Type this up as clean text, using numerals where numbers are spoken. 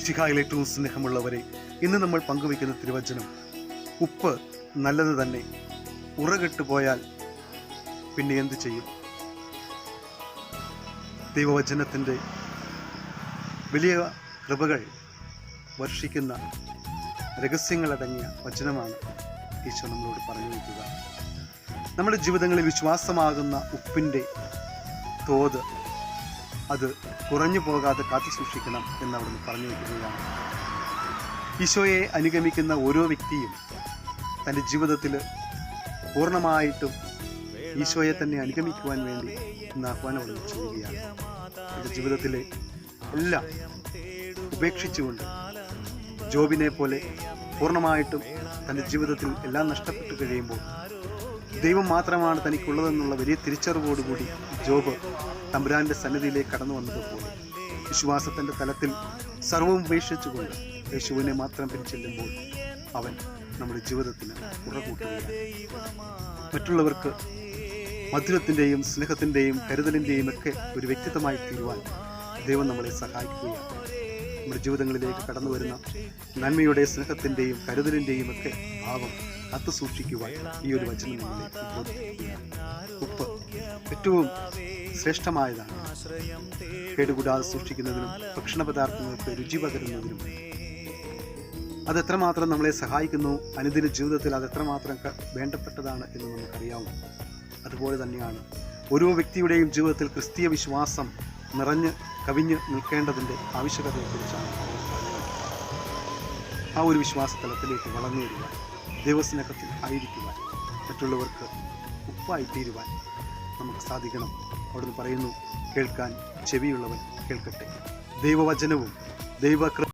മിശിഹായിൽ ഏറ്റവും സ്നേഹമുള്ളവരെ, ഇന്ന് നമ്മൾ പങ്കുവയ്ക്കുന്ന തിരുവചനം, ഉപ്പ് നല്ലത് തന്നെ, ഉറകെട്ടു പോയാൽ പിന്നെ എന്ത് ചെയ്യും? ദൈവവചനത്തിൻ്റെ വലിയ കൃപകൾ വർഷിക്കുന്ന രഹസ്യങ്ങളടങ്ങിയ വചനമാണ് ഈശോ നമ്മളോട് പറഞ്ഞു വയ്ക്കുക. നമ്മുടെ ജീവിതങ്ങളിൽ വിശ്വാസമാകുന്ന ഉപ്പിൻ്റെ തോത് അത് കുറഞ്ഞു പോകാതെ കാത്തു സൂക്ഷിക്കണം എന്നവിടുന്ന് പറഞ്ഞു വയ്ക്കുകയാണ്. ഈശോയെ അനുഗമിക്കുന്ന ഓരോ വ്യക്തിയും തൻ്റെ ജീവിതത്തിൽ പൂർണ്ണമായിട്ടും ഈശോയെ തന്നെ അനുഗമിക്കുവാൻ വേണ്ടി ഇന്ന് ആഹ്വാനം അവിടെ ചെയ്യുകയാണ്. തൻ്റെ ജീവിതത്തിലെ എല്ലാം ഉപേക്ഷിച്ചുകൊണ്ട് ജോബിനെ പോലെ പൂർണ്ണമായിട്ടും തൻ്റെ ജീവിതത്തിൽ എല്ലാം നഷ്ടപ്പെട്ടു കഴിയുമ്പോൾ ദൈവം മാത്രമാണ് തനിക്കുള്ളതെന്നുള്ള വലിയ തിരിച്ചറിവോടുകൂടി ജോബ് തമ്പുരാൻ്റെ സന്നിധിയിലേക്ക് കടന്നു വന്നതുപോലെ വിശ്വാസത്തിൻ്റെ തലത്തിൽ സർവവും ഉപേക്ഷിച്ചുകൊണ്ട് യേശുവിനെ മാത്രം പിൻചെല്ലുമ്പോൾ അവൻ നമ്മുടെ ജീവിതത്തിന് ഉറകൂട്ടുകയാണ്. മറ്റുള്ളവർക്ക് മധുരത്തിൻ്റെയും സ്നേഹത്തിൻ്റെയും കരുതലിൻ്റെയും ഒക്കെ ഒരു വ്യക്തിത്വമായി തീരുവാൻ ദൈവം നമ്മളെ സഹായിക്കുകയാണ്. നമ്മുടെ ജീവിതങ്ങളിലേക്ക് കടന്നു വരുന്ന നന്മയുടെ, സ്നേഹത്തിൻ്റെയും കരുതലിൻ്റെയും ഒക്കെ ഭാവം കാത്തു സൂക്ഷിക്കുവാൻ ഈ ഒരു വചനം നമ്മളെ ബോധിപ്പിക്കുകയാണ്. ഉപ്പ് ഏറ്റവും ശ്രേഷ്ഠമായതാണ്. കേടുകൂടാതെ സൂക്ഷിക്കുന്നതിനും ഭക്ഷണ പദാർത്ഥങ്ങൾക്ക് രുചി പകരുന്നതിനും അതെത്രമാത്രം നമ്മളെ സഹായിക്കുന്നു, അനുദിന ജീവിതത്തിൽ അതെത്രമാത്രം വേണ്ടപ്പെട്ടതാണ് എന്ന് നമുക്കറിയാവും. അതുപോലെ തന്നെയാണ് ഓരോ വ്യക്തിയുടെയും ജീവിതത്തിൽ ക്രിസ്തീയ വിശ്വാസം നിറഞ്ഞ് കവിഞ്ഞ് നിൽക്കേണ്ടതിൻ്റെ ആവശ്യകതയെക്കുറിച്ചാണ് ആ ഒരു വിശ്വാസ തലത്തിലേക്ക് വളർന്നു വരുവാൻ, ദൈവസ്നേഹത്തിൽ ആയിരിക്കുവാൻ, മറ്റുള്ളവർക്ക് ഉപ്പായിത്തീരുവാൻ നമുക്ക് സാധിക്കണം. അവിടുന്ന് പറയുന്നു, കേൾക്കാൻ ചെവിയുള്ളവൻ കേൾക്കട്ടെ. ദൈവവചനവും ദൈവ